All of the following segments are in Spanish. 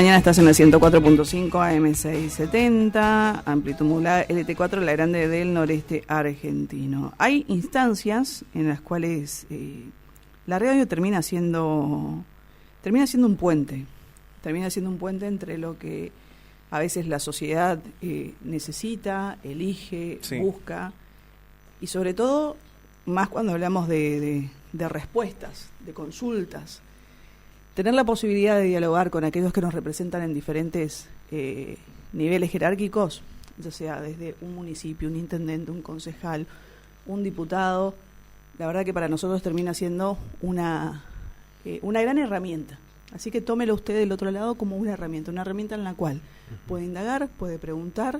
mañana estás en el 104.5 AM670, amplitud modulada LT4, la grande del noreste argentino. Hay instancias en las cuales la radio termina siendo un puente. Termina siendo un puente entre lo que a veces la sociedad necesita, elige, busca, y sobre todo, más cuando hablamos de respuestas, de consultas. Tener la posibilidad de dialogar con aquellos que nos representan en diferentes niveles jerárquicos, ya sea desde un municipio, un intendente, un concejal, un diputado, la verdad que para nosotros termina siendo una gran herramienta. Así que tómelo usted del otro lado como una herramienta en la cual puede indagar, puede preguntar,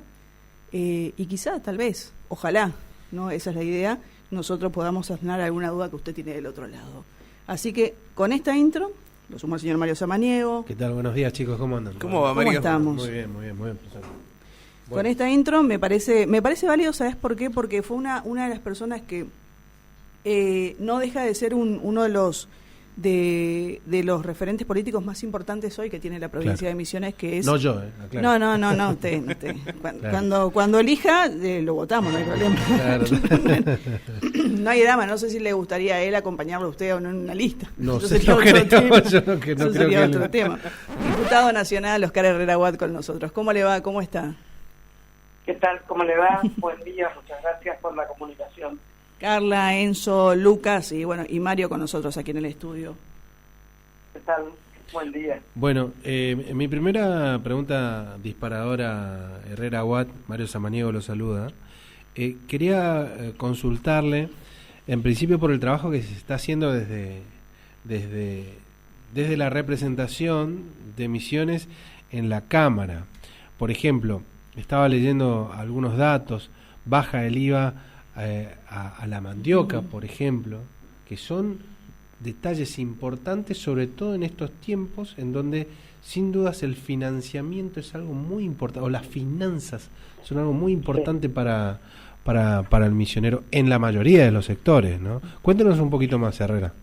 y quizá, tal vez, ojalá, ¿no? Esa es la idea, nosotros podamos sanar alguna duda que usted tiene del otro lado. Así que con esta intro lo sumo al señor Mario Samaniego. ¿Qué tal? Buenos días, chicos, ¿cómo andan? ¿Cómo va, Mario? ¿Cómo estamos? Muy bien. Bueno. Con esta intro me parece válido, ¿sabes por qué? Porque fue una de las personas que no deja de ser uno de los referentes políticos más importantes hoy que tiene la provincia de Misiones, que es... No yo, claro. No, usted. Cuando elija, lo votamos, no hay problema. Claro. No hay drama, no sé si le gustaría a él acompañarlo a usted o no en una lista. No Eso sé, sería no otro creo, tema. yo no creo Sería que otro tema. Diputado Nacional Oscar Herrera Watt con nosotros. ¿Cómo le va? ¿Cómo está? ¿Qué tal? ¿Cómo le va? Buen día, muchas gracias por la comunicación. Carla, Enzo, Lucas y Mario con nosotros aquí en el estudio. ¿Qué tal? Buen día. Bueno, mi primera pregunta disparadora, Herrera Watt, Mario Samaniego lo saluda. Quería consultarle, en principio, por el trabajo que se está haciendo desde la representación de Misiones en la Cámara. Por ejemplo, estaba leyendo algunos datos, baja el IVA a la mandioca, por ejemplo, que son detalles importantes, sobre todo en estos tiempos en donde sin dudas el financiamiento es algo muy importante, o las finanzas son algo muy importante para el misionero en la mayoría de los sectores, ¿no? Cuéntenos un poquito más, Herrera.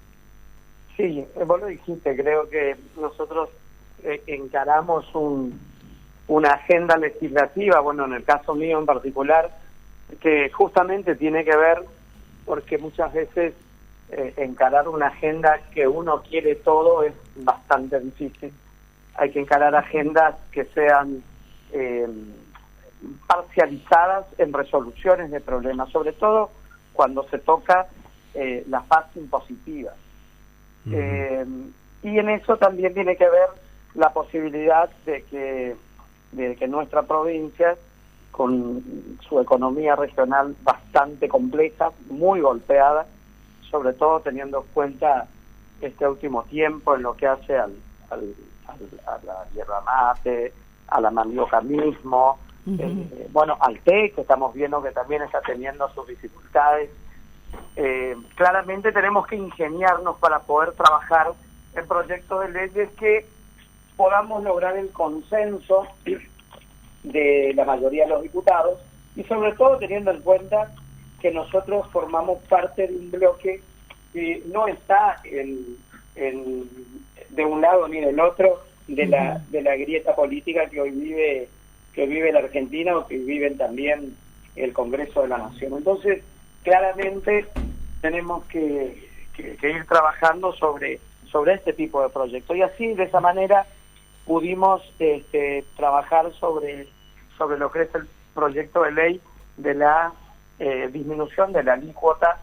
Sí, vos lo dijiste, creo que nosotros encaramos una agenda legislativa, bueno, en el caso mío en particular, que justamente tiene que ver, porque muchas veces encarar una agenda que uno quiere todo es bastante difícil. Hay que encarar agendas que sean parcializadas en resoluciones de problemas, sobre todo cuando se toca la fase impositiva. Y en eso también tiene que ver la posibilidad de que nuestra provincia, con su economía regional bastante compleja, muy golpeada, sobre todo teniendo en cuenta este último tiempo en lo que hace a la yerba mate, a la mandioca mismo, al té, que estamos viendo que también está teniendo sus dificultades. Claramente tenemos que ingeniarnos para poder trabajar en proyectos de leyes que podamos lograr el consenso de la mayoría de los diputados, y sobre todo teniendo en cuenta que nosotros formamos parte de un bloque que no está de un lado ni del otro de la grieta política que hoy vive la Argentina, o que viven también el Congreso de la Nación. Entonces, claramente tenemos que ir trabajando sobre este tipo de proyectos, y así, de esa manera, pudimos trabajar sobre lo que es el proyecto de ley de la disminución de la alícuota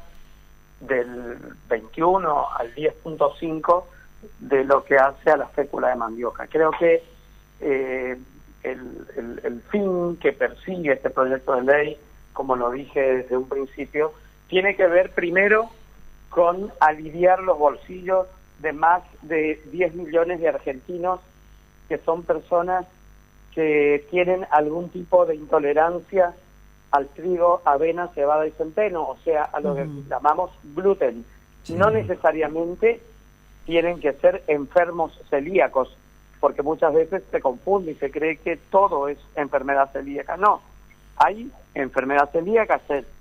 del 21 al 10.5 de lo que hace a la fécula de mandioca. Creo que el fin que persigue este proyecto de ley, como lo dije desde un principio, tiene que ver primero con aliviar los bolsillos de más de 10 millones de argentinos, que son personas que tienen algún tipo de intolerancia al trigo, avena, cebada y centeno, o sea, a lo que llamamos gluten. No necesariamente tienen que ser enfermos celíacos, porque muchas veces se confunde y se cree que todo es enfermedad celíaca. No, hay enfermedad celíaca,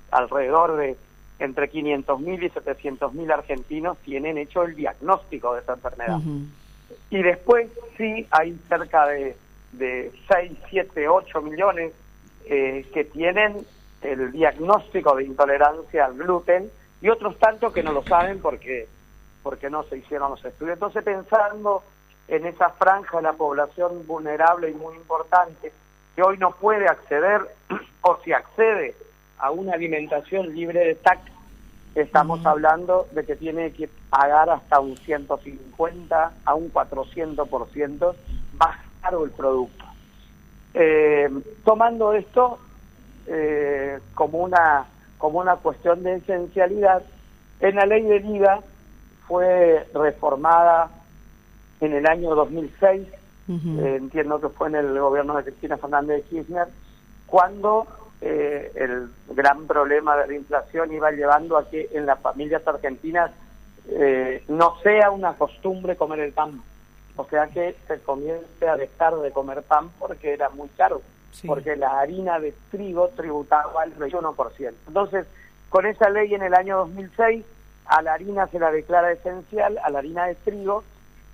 alrededor de entre 500.000 y 700.000 argentinos tienen hecho el diagnóstico de esta enfermedad. Y después sí hay cerca de 6, 7, 8 millones que tienen el diagnóstico de intolerancia al gluten, y otros tantos que no lo saben porque no se hicieron los estudios. Entonces, pensando en esa franja de la población vulnerable y muy importante, que hoy no puede acceder, o si accede a una alimentación libre de TAC, estamos hablando de que tiene que pagar hasta un 150 a un 400% más caro el producto. Tomando esto como una cuestión de esencialidad, en la ley del IVA fue reformada en el año 2006, entiendo que fue en el gobierno de Cristina Fernández de Kirchner, cuando el gran problema de la inflación iba llevando a que en las familias argentinas no sea una costumbre comer el pan, o sea que se comience a dejar de comer pan porque era muy caro, porque la harina de trigo tributaba el 21%. Entonces, con esa ley en el año 2006, a la harina se la declara esencial, a la harina de trigo,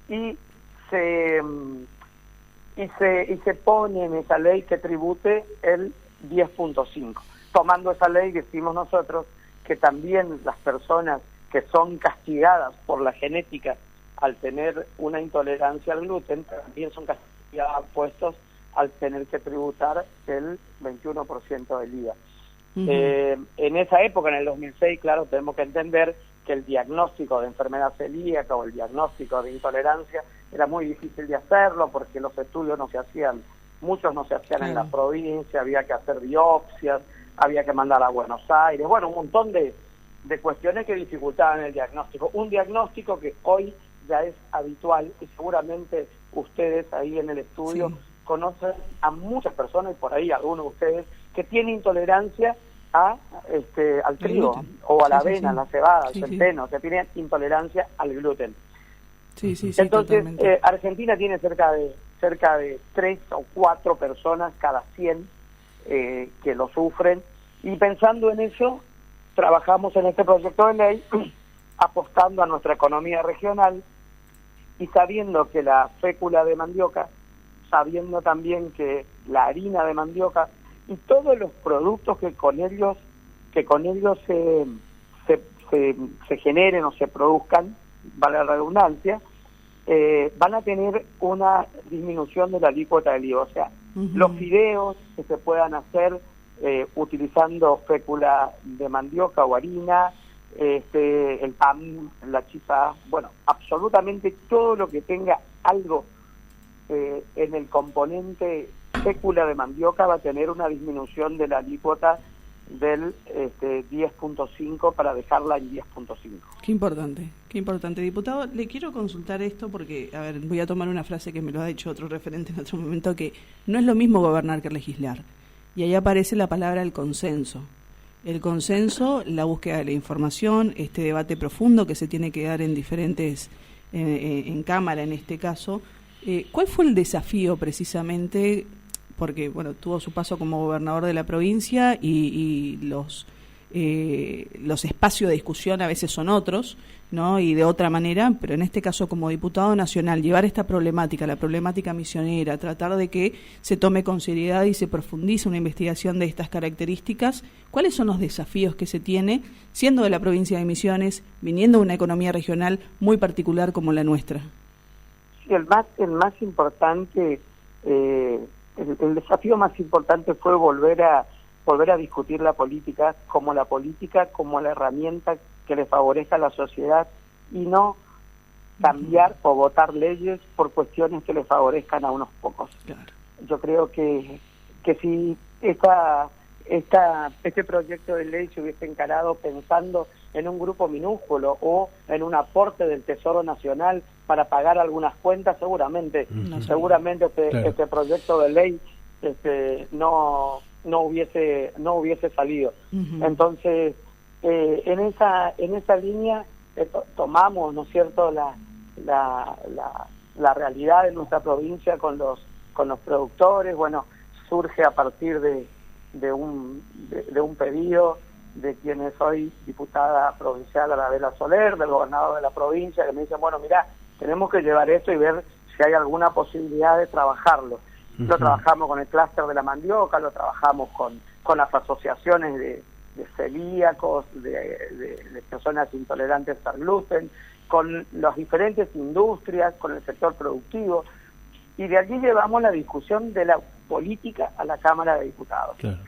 y se pone en esa ley que tribute el 10.5. Tomando esa ley, decimos nosotros que también las personas que son castigadas por la genética al tener una intolerancia al gluten, también son castigadas puestos al tener que tributar el 21% del IVA. En esa época, en el 2006, claro, tenemos que entender que el diagnóstico de enfermedad celíaca o el diagnóstico de intolerancia era muy difícil de hacerlo porque los estudios no se hacían, muchos no se hacían en la provincia, había que hacer biopsias, había que mandar a Buenos Aires, bueno, un montón de cuestiones que dificultaban el diagnóstico. Un diagnóstico que hoy ya es habitual, y seguramente ustedes ahí en el estudio conocen a muchas personas, y por ahí algunos de ustedes, que tienen intolerancia al trigo, o a la avena, a la cebada, al centeno, que tienen intolerancia al gluten. Entonces, Argentina tiene cerca de 3 o 4 personas cada 100 que lo sufren, y pensando en eso, trabajamos en este proyecto de ley apostando a nuestra economía regional y sabiendo que la fécula de mandioca, sabiendo también que la harina de mandioca y todos los productos que con ellos se generen o se produzcan, vale la redundancia, van a tener una disminución de la alícuota del IVA. O sea, los fideos que se puedan hacer utilizando fécula de mandioca o harina, el pan, la chifa, bueno, absolutamente todo lo que tenga algo en el componente fécula de mandioca va a tener una disminución de la alícuota del 10.5 para dejarla en 10.5. Qué importante. Diputado, le quiero consultar esto porque, a ver, voy a tomar una frase que me lo ha dicho otro referente en otro momento, que no es lo mismo gobernar que legislar. Y ahí aparece la palabra el consenso. El consenso, la búsqueda de la información, este debate profundo que se tiene que dar en diferentes, en Cámara en este caso. ¿Cuál fue el desafío precisamente? Porque, bueno, tuvo su paso como gobernador de la provincia y los espacios de discusión a veces son otros, ¿no? Y de otra manera, pero en este caso como diputado nacional, llevar esta problemática, la problemática misionera, tratar de que se tome con seriedad y se profundice una investigación de estas características. ¿Cuáles son los desafíos que se tiene siendo de la provincia de Misiones, viniendo de una economía regional muy particular como la nuestra? Sí, el más importante, el desafío más importante fue volver a discutir la política como la herramienta que le favorezca a la sociedad, y no cambiar o votar leyes por cuestiones que le favorezcan a unos pocos. Claro. Yo creo que si este proyecto de ley se hubiese encarado pensando en un grupo minúsculo o en un aporte del Tesoro Nacional para pagar algunas cuentas, seguramente este proyecto de ley no hubiese salido. Entonces, en esa línea tomamos, ¿no es cierto?, la realidad de nuestra provincia con los productores. Bueno, surge a partir de un pedido de quien es hoy diputada provincial Arabela Soler, del gobernador de la provincia, que me dice, bueno, mirá, tenemos que llevar esto y ver si hay alguna posibilidad de trabajarlo. Lo trabajamos con el clúster de la mandioca, lo trabajamos con las asociaciones de celíacos, de personas intolerantes al gluten, con las diferentes industrias, con el sector productivo, y de allí llevamos la discusión de la política a la Cámara de Diputados. Claro.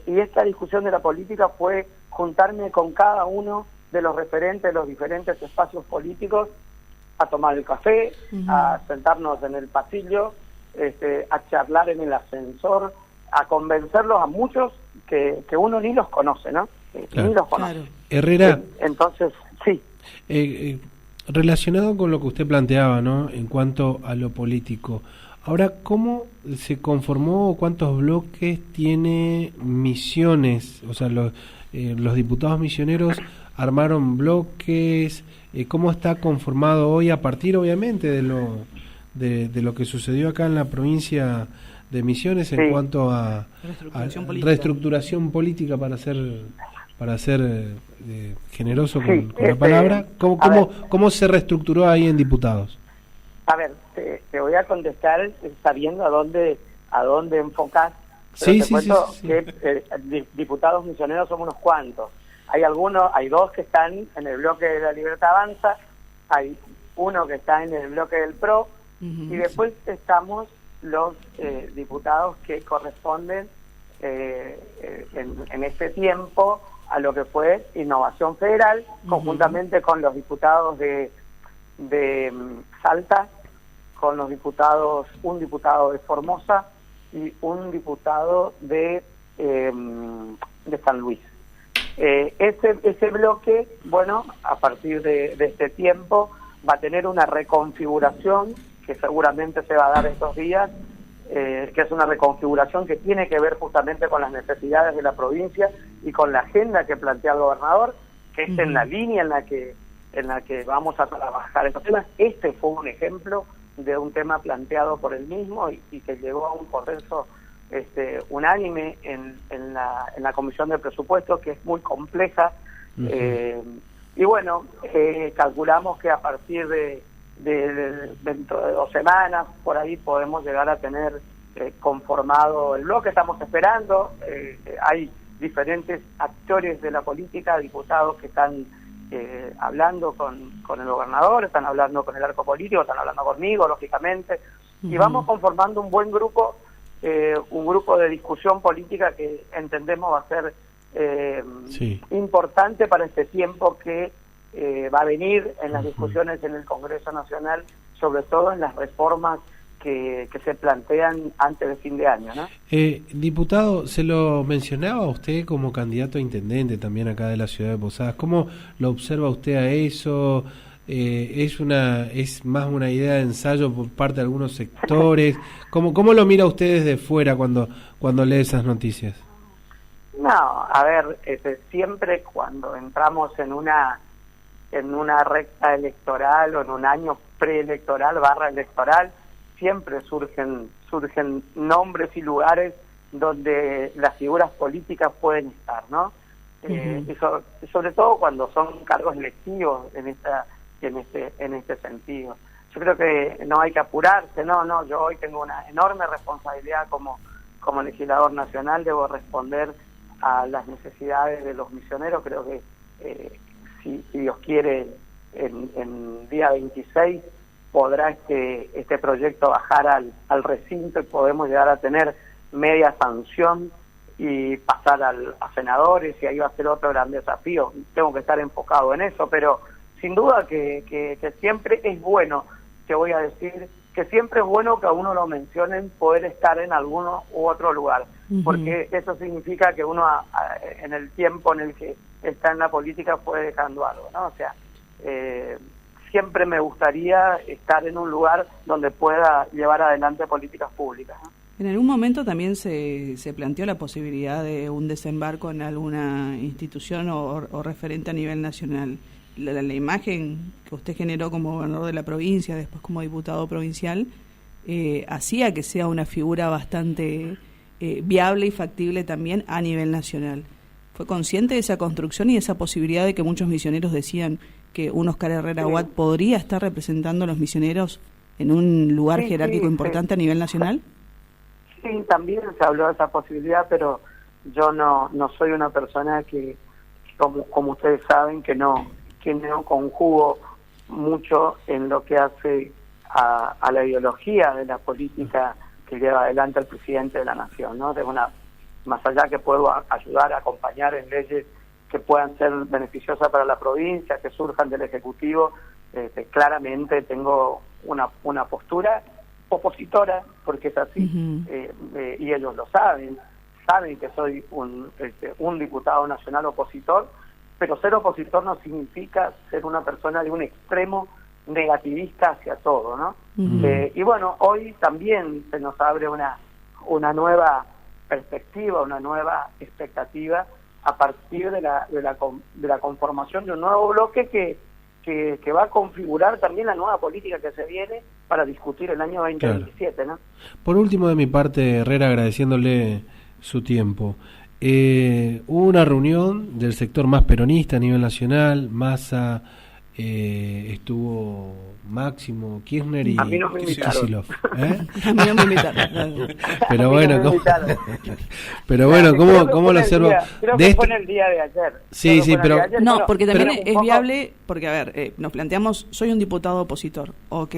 Y esta discusión de la política fue juntarme con cada uno de los referentes de los diferentes espacios políticos a tomar el café, a sentarnos en el pasillo, a charlar en el ascensor, a convencerlos a muchos que uno ni los conoce, ¿no? Ni los conoce. Claro. Herrera. Entonces, sí. Relacionado con lo que usted planteaba, ¿no? En cuanto a lo político, ahora, ¿cómo se conformó o cuántos bloques tiene Misiones? O sea, los diputados misioneros armaron bloques. ¿Cómo está conformado hoy a partir, obviamente, de lo que sucedió acá en la provincia de Misiones en cuanto a reestructuración política para ser generoso con la palabra? ¿Cómo se reestructuró ahí en diputados? A ver, te voy a contestar sabiendo a dónde enfocás. Sí. Que diputados misioneros somos unos cuantos. Hay dos que están en el bloque de La Libertad Avanza, hay uno que está en el bloque del PRO, y después estamos los diputados que corresponden en este tiempo a lo que fue Innovación Federal, conjuntamente con los diputados de Salta, con los un diputado de Formosa y un diputado de San Luis. Ese bloque, bueno, a partir de este tiempo va a tener una reconfiguración que seguramente se va a dar estos días, que es una reconfiguración que tiene que ver justamente con las necesidades de la provincia y con la agenda que plantea el gobernador, que es en la línea en la que vamos a trabajar estos temas. Este fue un ejemplo de un tema planteado por él mismo y que llegó a un consenso unánime en la Comisión de Presupuestos, que es muy compleja. Y bueno, calculamos que a partir de dentro de 2 semanas, por ahí podemos llegar a tener conformado el bloque. Estamos esperando, hay diferentes actores de la política, diputados que están hablando con el gobernador, están hablando con el arco político, están hablando conmigo, lógicamente, y vamos conformando un buen grupo, un grupo de discusión política que entendemos va a ser importante para este tiempo que va a venir en las discusiones en el Congreso Nacional, sobre todo en las reformas que se plantean antes de fin de año, ¿no? Diputado, se lo mencionaba a usted como candidato a intendente también acá de la ciudad de Posadas. ¿Cómo lo observa usted a eso? ¿Es más una idea de ensayo por parte de algunos sectores? ¿Cómo lo mira usted desde fuera cuando lee esas noticias? No, a ver, siempre cuando entramos en una recta electoral o en un año preelectoral / electoral, siempre surgen nombres y lugares donde las figuras políticas pueden estar, ¿no? Y sobre todo cuando son cargos electivos en este sentido. Yo creo que no hay que apurarse, no, yo hoy tengo una enorme responsabilidad como legislador nacional, debo responder a las necesidades de los misioneros. Creo que si Dios quiere, en día 26 podrá este proyecto bajar al recinto y podemos llegar a tener media sanción y pasar a senadores, y ahí va a ser otro gran desafío. Tengo que estar enfocado en eso, pero sin duda que siempre es bueno, te voy a decir, que siempre es bueno que a uno lo mencionen, poder estar en alguno u otro lugar, porque eso significa que uno en el tiempo en el que está en la política fue dejando algo, ¿no? O sea, siempre me gustaría estar en un lugar donde pueda llevar adelante políticas públicas, ¿no? En algún momento también se planteó la posibilidad de un desembarco en alguna institución o referente a nivel nacional. La imagen que usted generó como gobernador de la provincia, después como diputado provincial, hacía que sea una figura bastante viable y factible también a nivel nacional. ¿Fue consciente de esa construcción y de esa posibilidad de que muchos misioneros decían que un Oscar Herrera Watt podría estar representando a los misioneros en un lugar Sí, jerárquico sí, importante a nivel nacional? Sí, también se habló de esa posibilidad, pero yo no soy una persona que, como ustedes saben, que no conjugo mucho en lo que hace a la ideología de la política que lleva adelante el presidente de la Nación, ¿no? Más allá que puedo ayudar a acompañar en leyes que puedan ser beneficiosas para la provincia, que surjan del Ejecutivo, claramente tengo una postura opositora, porque es así, y ellos lo saben que soy un diputado nacional opositor, pero ser opositor no significa ser una persona de un extremo negativista hacia todo, ¿no? Y bueno, hoy también se nos abre una nueva perspectiva, una nueva expectativa a partir de la conformación de un nuevo bloque que va a configurar también la nueva política que se viene para discutir el año 2027, claro. ¿No? Por último, de mi parte, Herrera, agradeciéndole su tiempo. Hubo una reunión del sector más peronista a nivel nacional, Massa, estuvo Máximo Kirchner y Kicillof. A mí no me invitaron. Pero bueno, ¿cómo lo observa? Creo que fue en el día de ayer. Sí, pero... No, porque también es viable, porque a ver, nos planteamos, soy un diputado opositor, ok,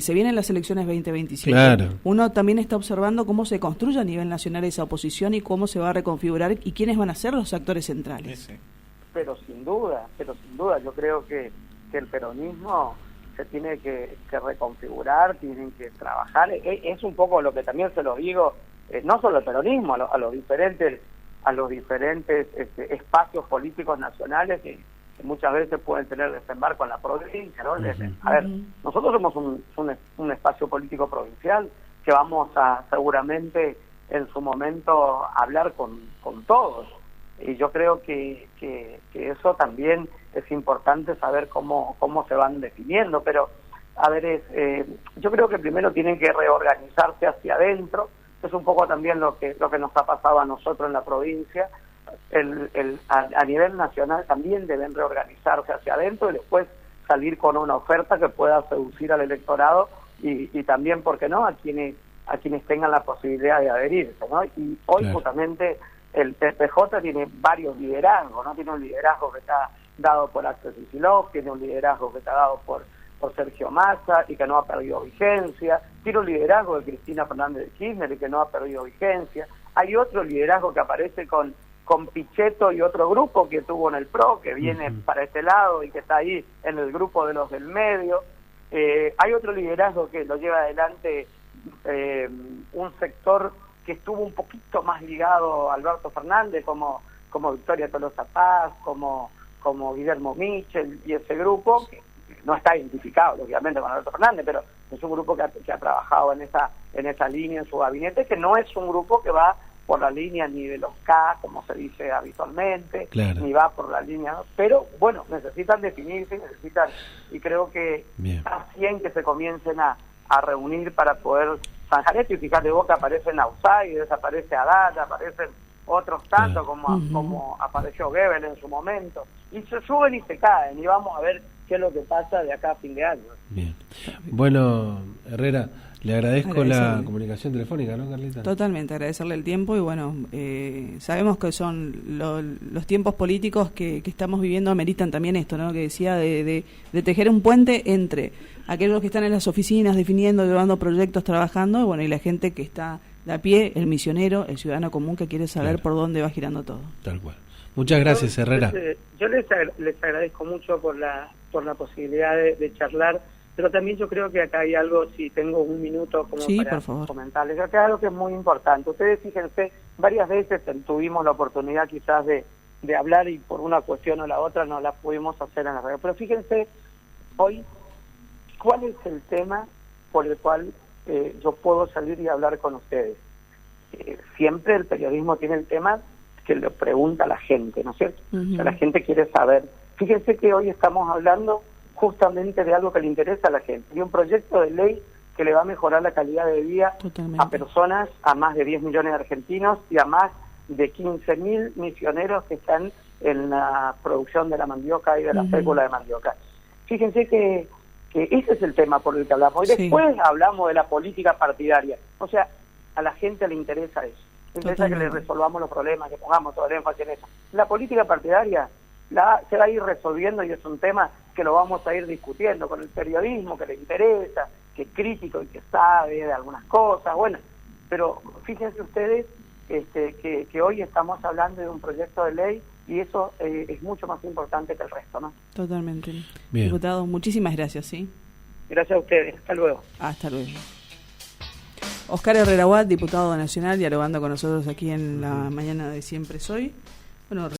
se vienen las elecciones 2027. Claro. Uno también está observando cómo se construye a nivel nacional esa oposición y cómo se va a reconfigurar y quiénes van a ser los actores centrales. Sí. Pero sin duda, yo creo que el peronismo se tiene que reconfigurar, tienen que trabajar. Es un poco lo que también se lo digo, no solo el peronismo, a los diferentes espacios políticos nacionales que muchas veces pueden tener desembarco en la provincia, ¿no? A ver, nosotros somos un espacio político provincial que vamos a seguramente en su momento hablar con todos. Y yo creo que eso también es importante saber cómo se van definiendo, pero a ver, yo creo que primero tienen que reorganizarse hacia adentro. Es un poco también lo que nos ha pasado a nosotros en la provincia. A nivel nacional también deben reorganizarse hacia adentro y después salir con una oferta que pueda seducir al electorado y también, ¿por qué no?, a quienes tengan la posibilidad de adherirse, ¿no? Y hoy claro. Justamente el PJ tiene varios liderazgos, ¿no? Tiene un liderazgo que está dado por Axel Kicillof, tiene un liderazgo que está dado por Sergio Massa y que no ha perdido vigencia, tiene un liderazgo de Cristina Fernández de Kirchner y que no ha perdido vigencia, hay otro liderazgo que aparece con Pichetto y otro grupo que tuvo en el PRO, que viene para este lado y que está ahí en el grupo de los del medio, hay otro liderazgo que lo lleva adelante un sector que estuvo un poquito más ligado a Alberto Fernández, como Victoria Tolosa Paz, como Guillermo Michel y ese grupo, que no está identificado obviamente con Alberto Fernández, pero es un grupo que ha trabajado en esa línea en su gabinete, que no es un grupo que va por la línea ni de los K, como se dice habitualmente, claro. Ni va por la línea, pero bueno, necesitan definirse, y creo que está bien que se comiencen a reunir para poder zanjar esto, y fíjate vos que aparecen outsiders, aparece Haddad, aparecen otros tantos como apareció Goebbels en su momento, y se suben y se caen, y vamos a ver qué es lo que pasa de acá a fin de año. Bien. Bueno, Herrera, le agradezco la comunicación telefónica, ¿no, Carlita? Totalmente, agradecerle el tiempo y bueno, sabemos que son los tiempos políticos que estamos viviendo ameritan también esto, ¿no? Que decía de tejer un puente entre aquellos que están en las oficinas definiendo, llevando proyectos, trabajando, bueno, y la gente que está de a pie, el misionero, el ciudadano común que quiere saber por dónde va girando todo. Tal cual. Muchas gracias, Herrera. Yo les agradezco mucho por la posibilidad de charlar, pero también yo creo que acá hay algo, si tengo un minuto como para comentarles, acá hay algo que es muy importante. Ustedes fíjense, varias veces tuvimos la oportunidad quizás de hablar y por una cuestión o la otra no la pudimos hacer en la radio, pero fíjense hoy cuál es el tema por el cual yo puedo salir y hablar con ustedes. Siempre el periodismo tiene el tema que le pregunta a la gente, ¿no es cierto? O sea, la gente quiere saber. Fíjense que hoy estamos hablando justamente de algo que le interesa a la gente, de un proyecto de ley que le va a mejorar la calidad de vida a personas, a más de 10 millones de argentinos y a más de 15.000 misioneros que están en la producción de la mandioca y de la fécula de mandioca. Fíjense que ese es el tema por el que hablamos. Y después hablamos de la política partidaria. O sea, a la gente le interesa eso. Le interesa que le resolvamos los problemas, que pongamos todo el énfasis en eso. La política partidaria se va a ir resolviendo y es un tema que lo vamos a ir discutiendo con el periodismo que le interesa, que es crítico y que sabe de algunas cosas. Bueno, pero fíjense ustedes que hoy estamos hablando de un proyecto de ley y eso es mucho más importante que el resto, ¿no? Totalmente. Bien. Diputado, muchísimas gracias, ¿sí? Gracias a ustedes. Hasta luego. Hasta luego. Oscar Herrera Watt, diputado nacional, dialogando con nosotros aquí en la mañana de Siempre Soy. Bueno,